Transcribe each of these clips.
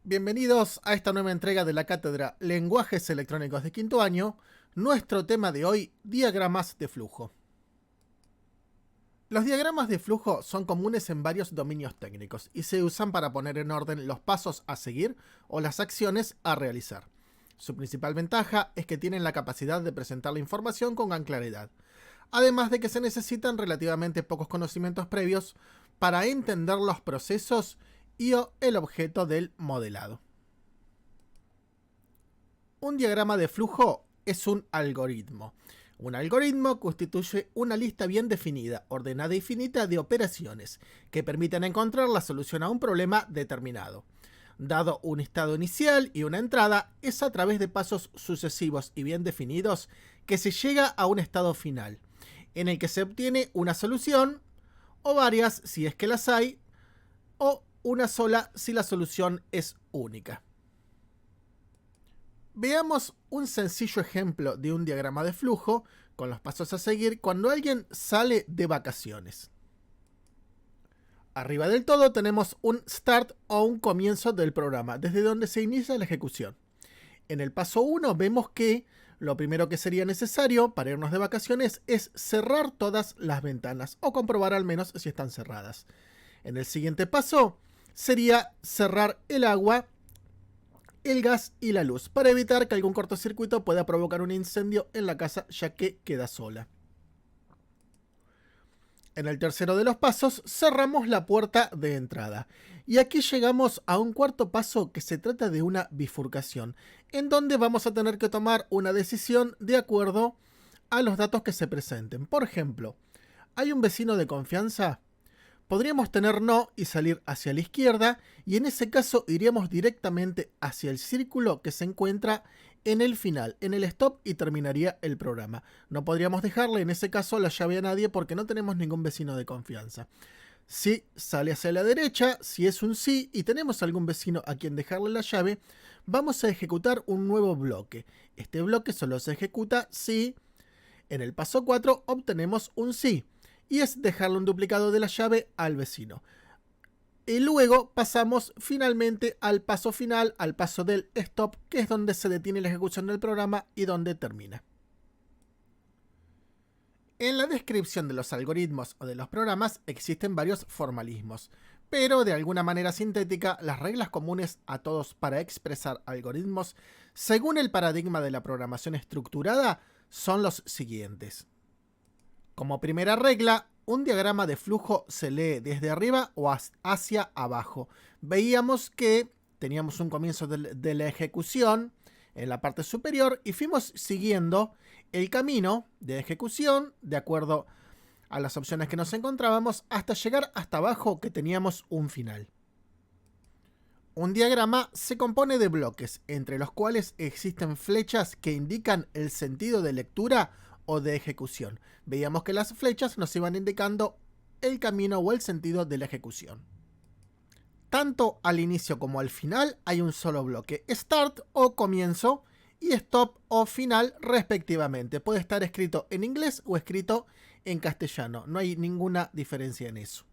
Bienvenidos a esta nueva entrega de la cátedra Lenguajes Electrónicos de quinto año. Nuestro tema de hoy, diagramas de flujo. Los diagramas de flujo son comunes en varios dominios técnicos y se usan para poner en orden los pasos a seguir o las acciones a realizar. Su principal ventaja es que tienen la capacidad de presentar la información con gran claridad, además de que se necesitan relativamente pocos conocimientos previos para entender los procesos y o el objeto del modelado. Un diagrama de flujo es un algoritmo. Un algoritmo constituye una lista bien definida, ordenada y finita de operaciones que permiten encontrar la solución a un problema determinado. Dado un estado inicial y una entrada, es a través de pasos sucesivos y bien definidos que se llega a un estado final, en el que se obtiene una solución, o varias si es que las hay, o una sola si la solución es única. Veamos un sencillo ejemplo de un diagrama de flujo con los pasos a seguir cuando alguien sale de vacaciones. Arriba del todo tenemos un start o un comienzo del programa, desde donde se inicia la ejecución. En el paso 1 vemos que lo primero que sería necesario para irnos de vacaciones es cerrar todas las ventanas o comprobar al menos si están cerradas. En el siguiente paso sería cerrar el agua, el gas y la luz para evitar que algún cortocircuito pueda provocar un incendio en la casa ya que queda sola. En el tercero de los pasos cerramos la puerta de entrada y aquí llegamos a un cuarto paso que se trata de una bifurcación en donde vamos a tener que tomar una decisión de acuerdo a los datos que se presenten. Por ejemplo, ¿hay un vecino de confianza? Podríamos tener no y salir hacia la izquierda y en ese caso iríamos directamente hacia el círculo que se encuentra en el final, en el stop, y terminaría el programa. No podríamos dejarle en ese caso la llave a nadie porque no tenemos ningún vecino de confianza. Si sale hacia la derecha, si es un sí y tenemos algún vecino a quien dejarle la llave, vamos a ejecutar un nuevo bloque. Este bloque solo se ejecuta si en el paso 4 obtenemos un sí. Y es dejarle un duplicado de la llave al vecino. Y luego pasamos finalmente al paso final, al paso del stop, que es donde se detiene la ejecución del programa y donde termina. En la descripción de los algoritmos o de los programas existen varios formalismos, pero de alguna manera sintética, las reglas comunes a todos para expresar algoritmos, según el paradigma de la programación estructurada, son los siguientes. Como primera regla, un diagrama de flujo se lee desde arriba o hacia abajo. Veíamos que teníamos un comienzo de la ejecución en la parte superior y fuimos siguiendo el camino de ejecución de acuerdo a las opciones que nos encontrábamos hasta llegar hasta abajo que teníamos un final. Un diagrama se compone de bloques, entre los cuales existen flechas que indican el sentido de lectura o de ejecución. Veíamos que las flechas nos iban indicando el camino o el sentido de la ejecución. Tanto al inicio como al final hay un solo bloque, start o comienzo y stop o final respectivamente. Puede estar escrito en inglés o escrito en castellano, no hay ninguna diferencia en eso.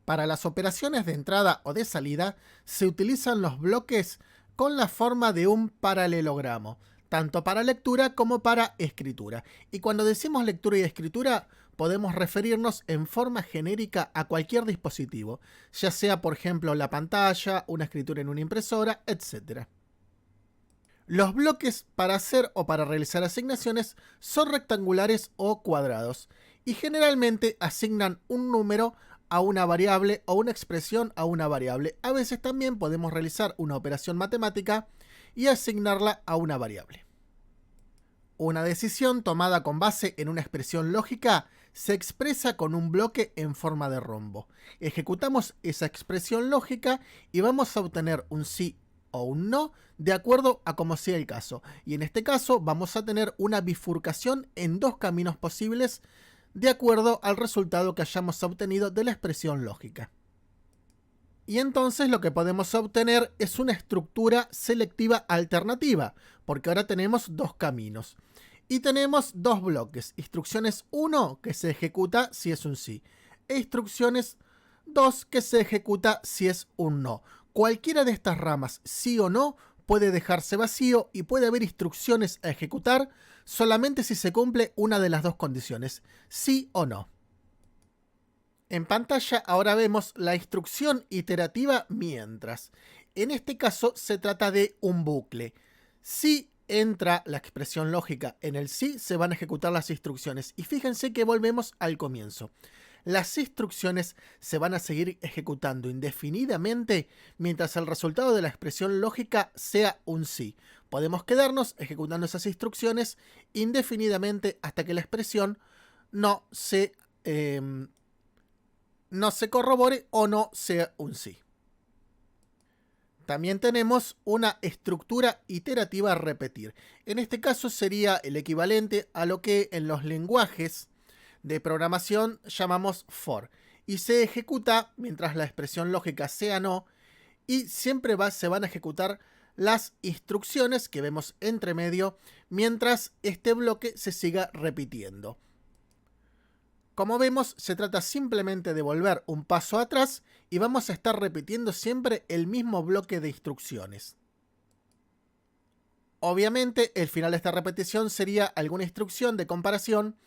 Para las operaciones de entrada o de salida se utilizan los bloques con la forma de un paralelogramo, tanto para lectura como para escritura. Y cuando decimos lectura y escritura, podemos referirnos en forma genérica a cualquier dispositivo, ya sea por ejemplo la pantalla, una escritura en una impresora, etc. Los bloques para hacer o para realizar asignaciones son rectangulares o cuadrados y generalmente asignan un número a una variable o una expresión a una variable. A veces también podemos realizar una operación matemática y asignarla a una variable. Una decisión tomada con base en una expresión lógica se expresa con un bloque en forma de rombo. Ejecutamos esa expresión lógica y vamos a obtener un sí o un no de acuerdo a como sea el caso. Y en este caso vamos a tener una bifurcación en dos caminos posibles de acuerdo al resultado que hayamos obtenido de la expresión lógica. Y entonces lo que podemos obtener es una estructura selectiva alternativa, porque ahora tenemos dos caminos. Y tenemos dos bloques, instrucciones 1 que se ejecuta si es un sí, e instrucciones 2 que se ejecuta si es un no. Cualquiera de estas ramas, sí o no, puede dejarse vacío y puede haber instrucciones a ejecutar solamente si se cumple una de las dos condiciones, sí o no. En pantalla ahora vemos la instrucción iterativa mientras. En este caso se trata de un bucle. Si entra la expresión lógica en el sí, se van a ejecutar las instrucciones. Y fíjense que volvemos al comienzo. Las instrucciones se van a seguir ejecutando indefinidamente mientras el resultado de la expresión lógica sea un sí. Podemos quedarnos ejecutando esas instrucciones indefinidamente hasta que la expresión no se corrobore o no sea un sí. También tenemos una estructura iterativa a repetir. En este caso sería el equivalente a lo que en los lenguajes de programación llamamos for. Y se ejecuta mientras la expresión lógica sea no. Y siempre se van a ejecutar las instrucciones que vemos entre medio mientras este bloque se siga repitiendo. Como vemos, se trata simplemente de volver un paso atrás y vamos a estar repitiendo siempre el mismo bloque de instrucciones. Obviamente, el final de esta repetición sería alguna instrucción de comparación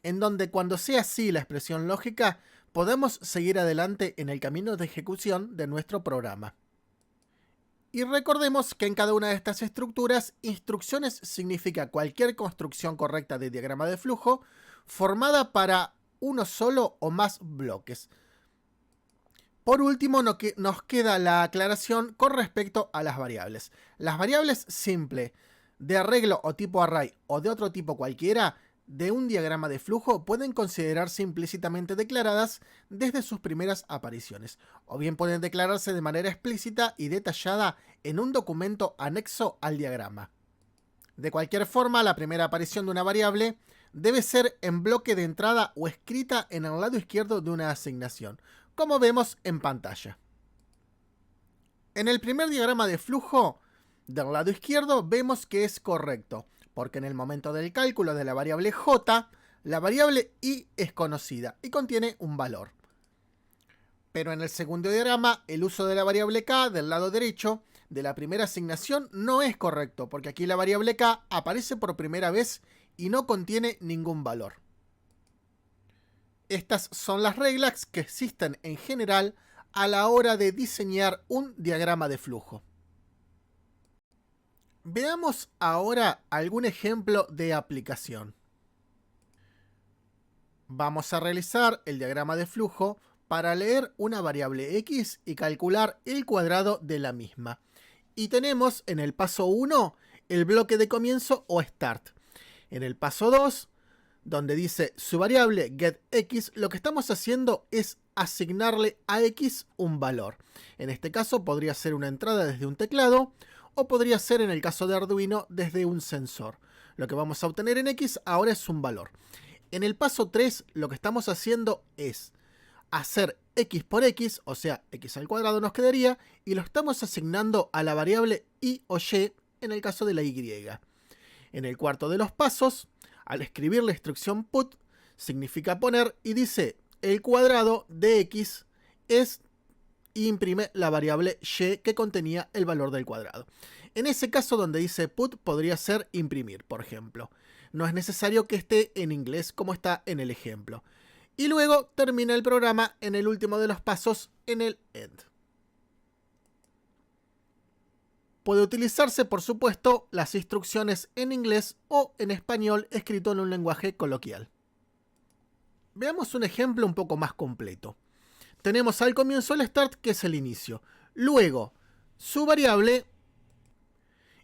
en donde cuando sea así la expresión lógica, podemos seguir adelante en el camino de ejecución de nuestro programa. Y recordemos que en cada una de estas estructuras, instrucciones significa cualquier construcción correcta de diagrama de flujo formada para uno solo o más bloques. Por último, nos queda la aclaración con respecto a las variables. Las variables simple, de arreglo o tipo array o de otro tipo cualquiera, de un diagrama de flujo pueden considerarse implícitamente declaradas desde sus primeras apariciones, o bien pueden declararse de manera explícita y detallada en un documento anexo al diagrama. De cualquier forma, la primera aparición de una variable debe ser en bloque de entrada o escrita en el lado izquierdo de una asignación, como vemos en pantalla. En el primer diagrama de flujo, del lado izquierdo vemos que es correcto, porque en el momento del cálculo de la variable j, la variable i es conocida y contiene un valor. Pero en el segundo diagrama, el uso de la variable k del lado derecho de la primera asignación no es correcto, porque aquí la variable k aparece por primera vez y no contiene ningún valor. Estas son las reglas que existen en general a la hora de diseñar un diagrama de flujo. Veamos ahora algún ejemplo de aplicación. Vamos a realizar el diagrama de flujo para leer una variable x y calcular el cuadrado de la misma. Y tenemos en el paso 1 el bloque de comienzo o start. En el paso 2, donde dice su variable getX, lo que estamos haciendo es asignarle a x un valor. En este caso podría ser una entrada desde un teclado o podría ser, en el caso de Arduino, desde un sensor. Lo que vamos a obtener en x ahora es un valor. En el paso 3 lo que estamos haciendo es hacer x por x, o sea, x al cuadrado nos quedaría, y lo estamos asignando a la variable y o y en el caso de la y. En el cuarto de los pasos, al escribir la instrucción put, significa poner y dice el cuadrado de x es y imprime la variable y que contenía el valor del cuadrado. En ese caso donde dice put podría ser imprimir, por ejemplo. No es necesario que esté en inglés como está en el ejemplo. Y luego termina el programa en el último de los pasos en el end. Puede utilizarse, por supuesto, las instrucciones en inglés o en español escrito en un lenguaje coloquial. Veamos un ejemplo un poco más completo. Tenemos al comienzo el start, que es el inicio. Luego, su variable,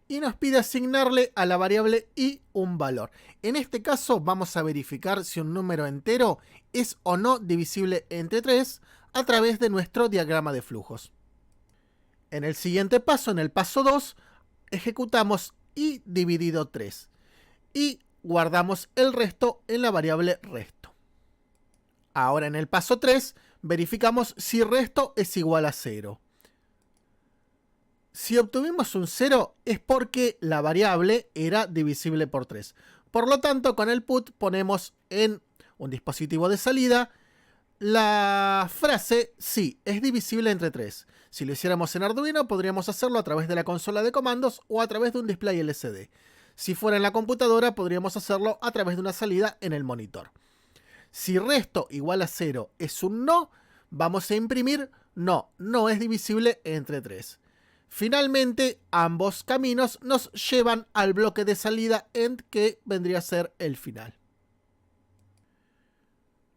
y nos pide asignarle a la variable i un valor. En este caso vamos a verificar si un número entero es o no divisible entre 3 a través de nuestro diagrama de flujos. En el siguiente paso, en el paso 2, ejecutamos i dividido 3 y guardamos el resto en la variable resto. Ahora en el paso 3 verificamos si resto es igual a 0. Si obtuvimos un 0 es porque la variable era divisible por 3. Por lo tanto, con el put ponemos en un dispositivo de salida La frase sí es divisible entre 3. Si lo hiciéramos en Arduino, podríamos hacerlo a través de la consola de comandos o a través de un display LCD. Si fuera en la computadora, podríamos hacerlo a través de una salida en el monitor. Si resto igual a 0 es un no, vamos a imprimir no, no es divisible entre 3. Finalmente, ambos caminos nos llevan al bloque de salida end, que vendría a ser el final.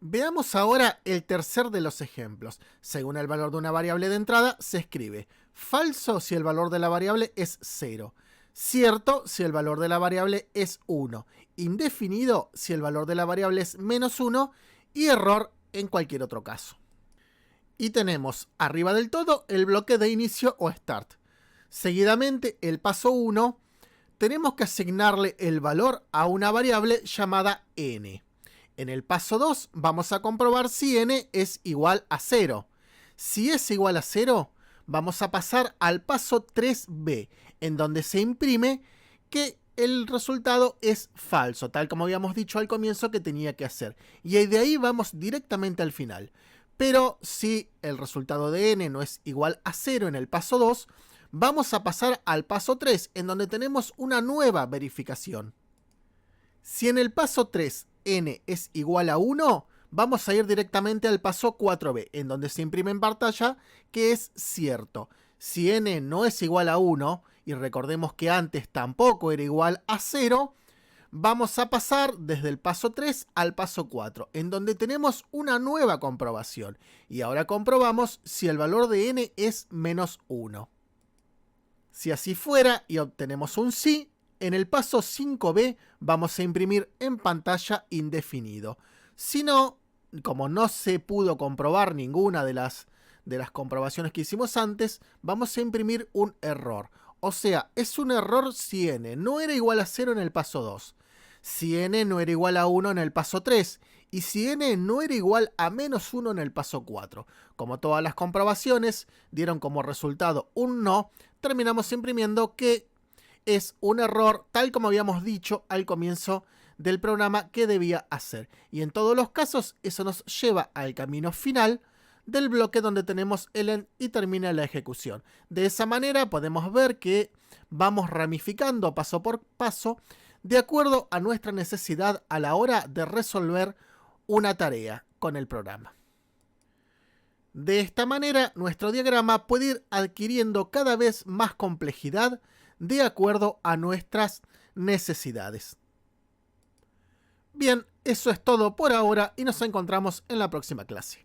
Veamos ahora el tercer de los ejemplos. Según el valor de una variable de entrada, se escribe falso si el valor de la variable es 0, cierto si el valor de la variable es 1, indefinido si el valor de la variable es menos 1 y error en cualquier otro caso. Y tenemos arriba del todo el bloque de inicio o start. Seguidamente, el paso 1, tenemos que asignarle el valor a una variable llamada n. En el paso 2 vamos a comprobar si n es igual a 0. Si es igual a 0, vamos a pasar al paso 3b, en donde se imprime que el resultado es falso, tal como habíamos dicho al comienzo que tenía que hacer. Y de ahí vamos directamente al final. Pero si el resultado de n no es igual a 0 en el paso 2, vamos a pasar al paso 3, en donde tenemos una nueva verificación. Si en el paso 3 n es igual a 1, vamos a ir directamente al paso 4b, en donde se imprime en pantalla que es cierto. Si n no es igual a 1, y recordemos que antes tampoco era igual a 0, vamos a pasar desde el paso 3 al paso 4, en donde tenemos una nueva comprobación. Y ahora comprobamos si el valor de n es menos 1. Si así fuera y obtenemos un sí, en el paso 5b vamos a imprimir en pantalla indefinido. Si no, como no se pudo comprobar ninguna de las comprobaciones que hicimos antes, vamos a imprimir un error. O sea, es un error si n no era igual a 0 en el paso 2, si n no era igual a 1 en el paso 3 y si n no era igual a menos 1 en el paso 4. Como todas las comprobaciones dieron como resultado un no, terminamos imprimiendo que es un error, tal como habíamos dicho al comienzo del programa que debía hacer. Y en todos los casos, eso nos lleva al camino final del bloque donde tenemos el end y termina la ejecución. De esa manera podemos ver que vamos ramificando paso por paso de acuerdo a nuestra necesidad a la hora de resolver una tarea con el programa. De esta manera, nuestro diagrama puede ir adquiriendo cada vez más complejidad de acuerdo a nuestras necesidades. Bien, eso es todo por ahora y nos encontramos en la próxima clase.